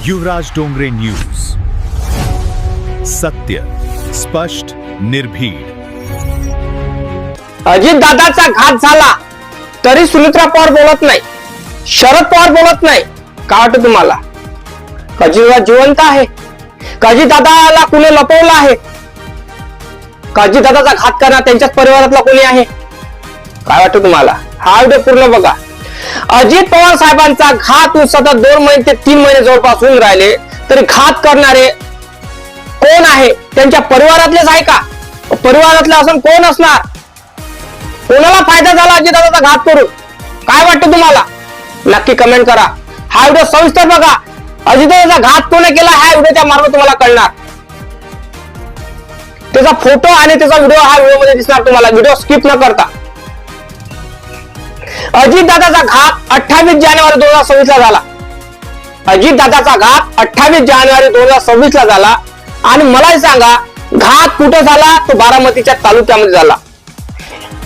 युवराज Dongre news, सत्य, स्पष्ट, निर्भीड. अजित दादाचा घात झाला तरी सुमित्रा पवार बोलत नाही, शरद पवार बोलत नाही. का वाटतं तुम्हाला? अजित जिवंत आहे? अजित दादाला कुणी लपवलं आहे? अजित दादाचा घात करणार त्यांच्याच परिवारातला कोणी आहे? काय वाटतं तुम्हाला? हा व्हिडिओ पूर्ण बघा. अजित पवार साहेबांचा घात सतत 2 महिने ते 3 महिने जवळपास होऊन राहिले तरी घात करणारे कोण आहे? त्यांच्या परिवारातलेच आहे का? परिवारातले असून कोण असणार? कोणाला फायदा झाला अजित दादाचा घात करून? काय वाटतं तुम्हाला? नक्की कमेंट करा. हा व्हिडिओ सविस्तर बघा. अजित दादाचा घात कोणी केला हा व्हिडिओच्या मार्फत तुम्हाला कळणार. त्याचा फोटो आणि त्याचा व्हिडिओ हा व्हिडिओ मध्ये दिसणार तुम्हाला. व्हिडिओ स्किप न करता. अजित दादाचा घात 28 जानेवारी 2026 ला झाला. अजित दादाचा घात 28 जानेवारी 2026 ला झाला. आणि मला सांगा, घात कुठं झाला? तो बारामतीच्या तालुक्यामध्ये झाला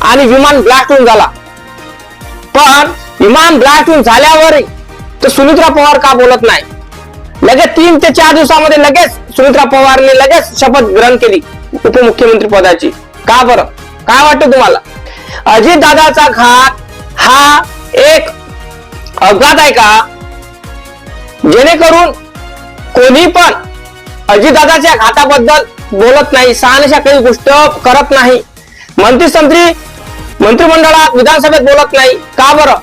आणि विमान ब्लास्ट होऊन झाला. पण विमान ब्लास्ट होऊन झाल्यावर तर सुमित्रा पवार का बोलत नाही? लगेच 3 ते 4 दिवसामध्ये लगेच सुमित्रा पवारने लगेच शपथ ग्रहण केली उपमुख्यमंत्री पदाची. का बरं? काय वाटतं तुम्हाला? अजित दादाचा घात हा एक अपघात आहे का? जेणेकरून कोणी पण अजित दादाच्या घाताबद्दल बोलत नाही, शहानिशा काही गोष्ट करत नाही. मंत्रिमंडळात विधानसभेत बोलत नाही. का बरं?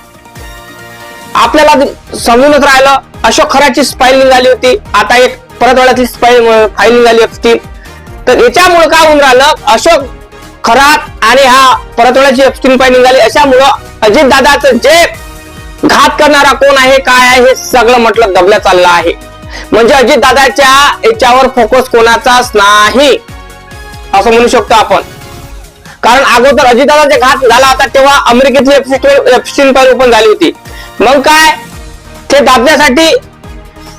आपल्याला समजूनच राहिलं. अशोक खराची फाईल निघाली होती, आता एक परतवाड्यातली फाईल निघाली असती. तर याच्यामुळे काय होऊन राहिलं? अशोक खरात आणि हा परतवाड्याची एप्स्टीन फाईल निघाली. अशामुळं अजित दादाचं जे घात करणारा कोण आहे, काय आहे, हे सगळं म्हटलं दबल्या चाललं आहे. म्हणजे अजित दादाच्या याच्यावर फोकस कोणाचाच नाही असं म्हणू शकतो आपण. कारण अगोदर अजित दादाचा घात झाला होता तेव्हा अमेरिकेतली एप्स्टीन फाईल ओपन झाली होती. मग काय ते दाबण्यासाठी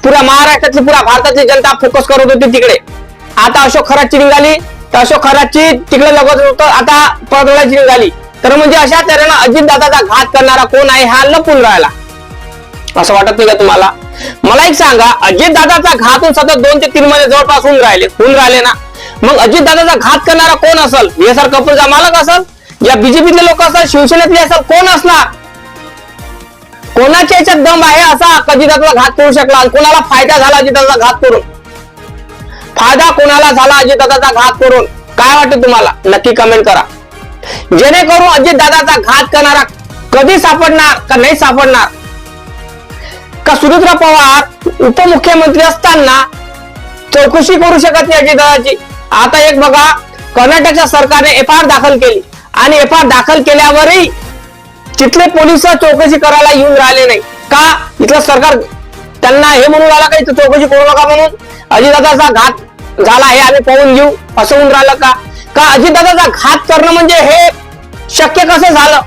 पुऱ्या महाराष्ट्रातली, पुऱ्या भारतातली जनता फोकस करत होती तिकडे. आता अशोक खराची निघाली तर अशोक खराची तिकडे लगत होतं, आता परतवाड्याची निघाली. तर म्हणजे अशा तऱ्हेनं अजित दादाचा घात करणारा कोण आहे हा लपून राहिला. असं वाटत नाही का तुम्हाला? मला एक सांगा, अजित दादाचा घातून सतत 2 ते 3 महिने जवळपास होऊन राहिले ना. मग अजित दादाचा घात करणारा कोण असेल? VSR कंपनीचा मालक असेल, या बीजेपीतले लोक असेल, शिवसेनेतले असेल, कोण असणार? कोणाच्या याच्यात दम आहे असा अजित दादाचा घात करू शकला? आणि कोणाला फायदा झाला अजित दादाचा घात करून? फायदा कोणाला झाला अजित दादाचा घात करून? काय वाटतं तुम्हाला? नक्की कमेंट करा. जेणेकरून अजित दादाचा घात करणारा कधी सापडणार का नाही सापडणार? का सुमित्रा पवार उपमुख्यमंत्री असताना चौकशी करू शकत नाही अजित दादाची? आता एक बघा, कर्नाटकच्या सरकारने FIR दाखल केली आणि FIR दाखल केल्यावरही तिथले पोलिस चौकशी करायला येऊन राहिले नाही. का? इथलं सरकार त्यांना हे म्हणून राहिलं का इथं चौकशी करू नका म्हणून? अजितदादाचा घात झाला हे आम्ही पाहून घेऊ असं होऊन राहिलं का? का अजितदादाचा घात करणं म्हणजे हे शक्य कसं झालं?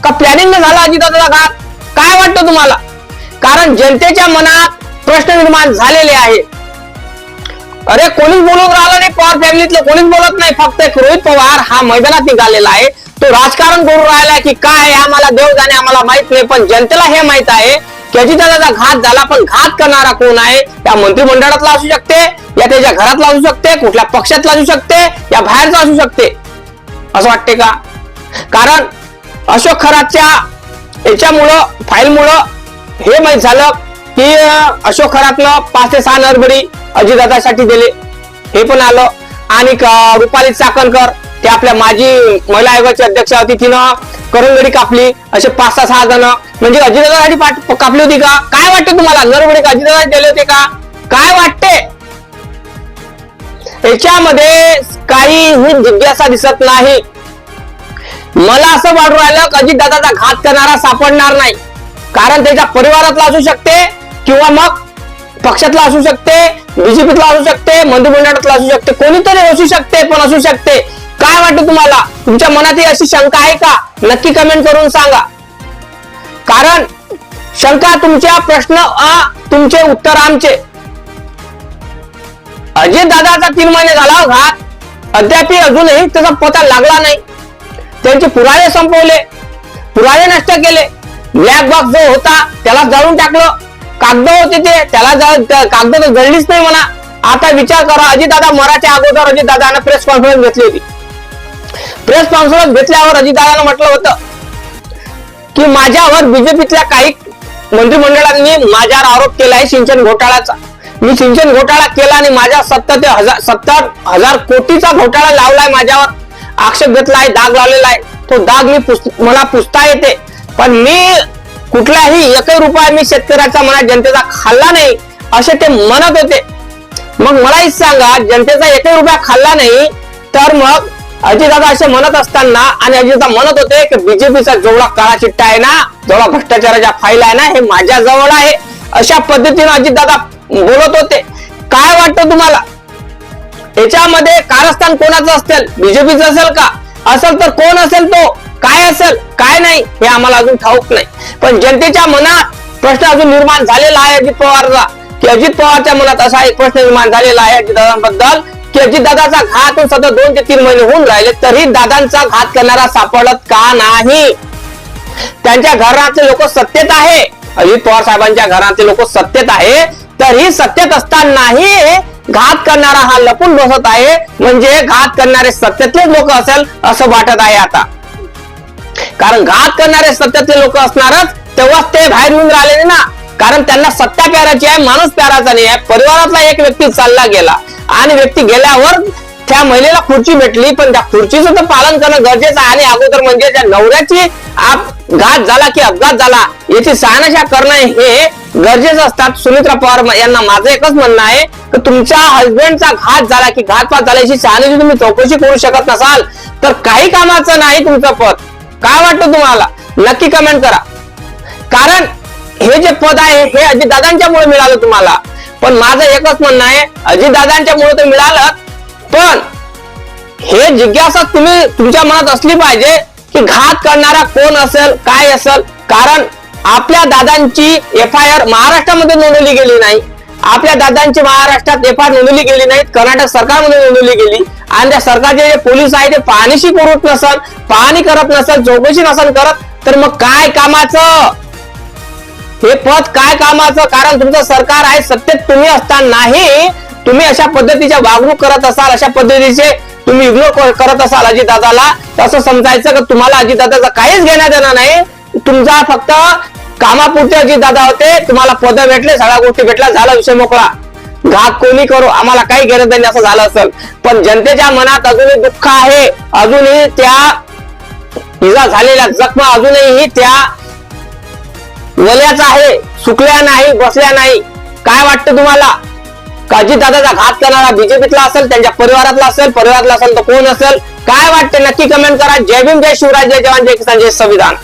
का प्लॅनिंग झालं अजितदादाचा घात? काय वाटतं तुम्हाला? कारण जनतेच्या मनात प्रश्न निर्माण झालेले आहे. अरे कोणीच बोलून राहिलं नाही, पवार फॅमिलीतले कोणीच बोलत नाही. फक्त एक रोहित पवार हा मैदानात निघालेला आहे. तो राजकारण करून राहिला की काय आम्हाला देव जाणे आम्हाला माहित नाही. पण जनतेला हे माहित आहे की अजितदादाचा घात झाला, पण घात करणारा कोण आहे? या मंत्रिमंडळातला असू शकते, या त्याच्या घरातला असू शकते, कुठल्या पक्षातला असू शकते, या बाहेरचा असू शकते. असं वाटते का? कारण अशोक खरातच्या याच्यामुळं फाईलमुळं हे माहित झालं की अशोक खरातनं 5 ते 6 नरबडी अजितदादासाठी दिले, हे पण आलं. आणि रुपाली चाकणकर ते आपल्या माजी महिला आयोगाची अध्यक्ष होती, तिनं करंगडी कापली. असे 5 ते 6 जण म्हणजे अजितदादासाठी कापली होती का? काय वाटतं तुम्हाला? नरबडी अजितदादा दिले होते का? काय वाटते? याच्यामध्ये काहीही जिज्ञासा दिसत नाही. मला असं वाटू राहिलं की अजितदादाचा घात करणारा सापडणार नाही. कारण त्याच्या परिवारातला असू शकते किंवा मग पक्षातला असू शकते, बीजेपीतला असू शकते, मंत्रिमंडळातला असू शकते, कोणीतरी असू शकते, पण असू शकते. काय वाटतं तुम्हाला? तुमच्या मनात ही अशी शंका आहे का? नक्की कमेंट करून सांगा. कारण शंका तुमच्या, प्रश्न तुमचे, उत्तर आमचे. अजित दादाचा 3 महिने झाला घात, अद्याप अजूनही त्याचा पता लागला नाही. त्यांचे पुरावे संपवले, पुरावे नष्ट केले, ब्लॅक बॉक्स जो होता त्याला जाळून टाकलं. कागद होते ते, त्याला कागद तर जळलीच नाही म्हणा. आता विचार करा, अजितदादा मराठ्या अगोदर अजितदादानं प्रेस कॉन्फरन्स घेतली होती. प्रेस कॉन्फरन्स घेतल्यावर अजितदादानं म्हटलं होतं की माझ्यावर बीजेपीतल्या काही मंत्रिमंडळांनी माझ्यावर आरोप केला आहे सिंचन घोटाळ्याचा. मी सिंचन घोटाळा केला आणि माझ्या 70,000 कोटीचा घोटाळा लावलाय, माझ्यावर आक्षेप घेतलाय, दाग लावलेला आहे. तो दाग मला पुसता येते, पण मी कुठलाही एकही रुपया मी शेतकऱ्याचा म्हणा जनतेचा खाल्ला नाही असे ते म्हणत होते. मग मलाही सांगा, जनतेचा एकही रुपया खाल्ला नाही तर मग अजितदादा असे म्हणत असताना आणि अजितदादा म्हणत होते की बीजेपीचा जेवढा काळा चिट्टा आहे ना, जेवढा भ्रष्टाचाराच्या फाईल आहे ना, हे माझ्या जवळ आहे, अशा पद्धतीने अजितदादा बोलत होते. काय वाटतं तुम्हाला, याच्यामध्ये कारस्थान कोणाचं असेल? बीजेपीचं असेल का? असेल तर कोण असेल तो? काय असेल काय नाही हे आम्हाला अजून ठाऊक नाही. पण जनतेच्या मनात प्रश्न अजून निर्माण झालेला आहे अजित पवारचा, की अजित पवारच्या मनात असा एक प्रश्न निर्माण झालेला आहे अजितदादांबद्दल की अजितदादाचा घात सतत 2 ते 3 महिने होऊन राहिले तरी दादांचा घात करणारा सापडत का नाही? त्यांच्या घरातले लोक सत्तेत आहे, अजित पवार साहेबांच्या घरातले लोक सत्तेत आहे, तरी सत्तेत असतानाही घात करणारा हा लपून बसत आहे. म्हणजे घात करणारे सत्तेतलेच लोक असेल असं वाटत आहे आता. कारण घात करणारे सत्तेतले लोक असणारच, तेव्हाच ते बाहेर येऊन राहिले ना. कारण त्यांना सत्ता प्याराची आहे, माणूस प्याराचा नाही आहे. परिवारातला एक व्यक्ती चालला गेला आणि व्यक्ती गेल्यावर त्या महिलेला खुर्ची भेटली, पण त्या खुर्चीचं तर पालन करणं गरजेचं आहे. आणि अगोदर म्हणजे त्या नवऱ्याची घात झाला की अपघात झाला याची शहानिशा करणं हे गरजेचं असतात. सुमित्रा पवार यांना माझं एकच म्हणणं आहे की तुमच्या हसबंडचा घात झाला की घातपात झाला याची शहानिशा तुम्ही चौकशी करू शकत नसाल तर काही कामाचं नाही तुमचं पद. काय वाटतं तुम्हाला? नक्की कमेंट करा. कारण हे जे पद आहे हे अजितदादांच्यामुळे मिळालं तुम्हाला. पण माझं एकच म्हणणं आहे, अजितदादांच्यामुळे तर मिळालं, पण हे जिज्ञासा तुम्ही तुमच्या मनात असली पाहिजे की घात करणारा कोण असेल, काय असेल. कारण आपल्या दादांची FIR महाराष्ट्रामध्ये नोंदवली गेली नाही, आपल्या दादांची महाराष्ट्रात FIR नोंदवली गेली नाही, कर्नाटक सरकारमध्ये नोंदवली गेली. आणि त्या सरकारचे जे पोलीस आहे ते पाहणीशी करत नसल, पाहणी करत नसल, चौकशी नसल करत, तर मग काय कामाचं हे पद? काय कामाचं? कारण तुमचं सरकार आहे, सत्तेत तुम्ही असतानाही तुम्ही अशा पद्धतीच्या वागणूक करत असाल, अशा पद्धतीचे तुम्ही इग्नोर करत असाल अजितदादाला, तसं समजायचं की तुम्हाला अजितदादाचं काहीच घेण्यात येणार नाही. तुमचा फक्त कामापुरते अजितदादा होते, तुम्हाला पद भेटले, सगळ्या गोष्टी भेटल्या, झाला विषय मोकळा. घात कोणी करू, आम्हाला काही घेणं नाही असं झालं असेल. पण जनतेच्या मनात अजूनही दुःख आहे, अजूनही त्या इजा झालेल्या जखमा अजूनही त्या वल्याचा आहे, सुकल्या नाही, बसल्या नाही. काय वाटतं तुम्हाला? अजितदादाचा घात करणारा बीजेपीतला असेल, त्यांच्या परिवारातला असेल तर कोण असेल? काय वाटतं नक्की कमेंट करा. जय भीम, जय शिवराज, जय जवान, जय किसान, जय संविधान.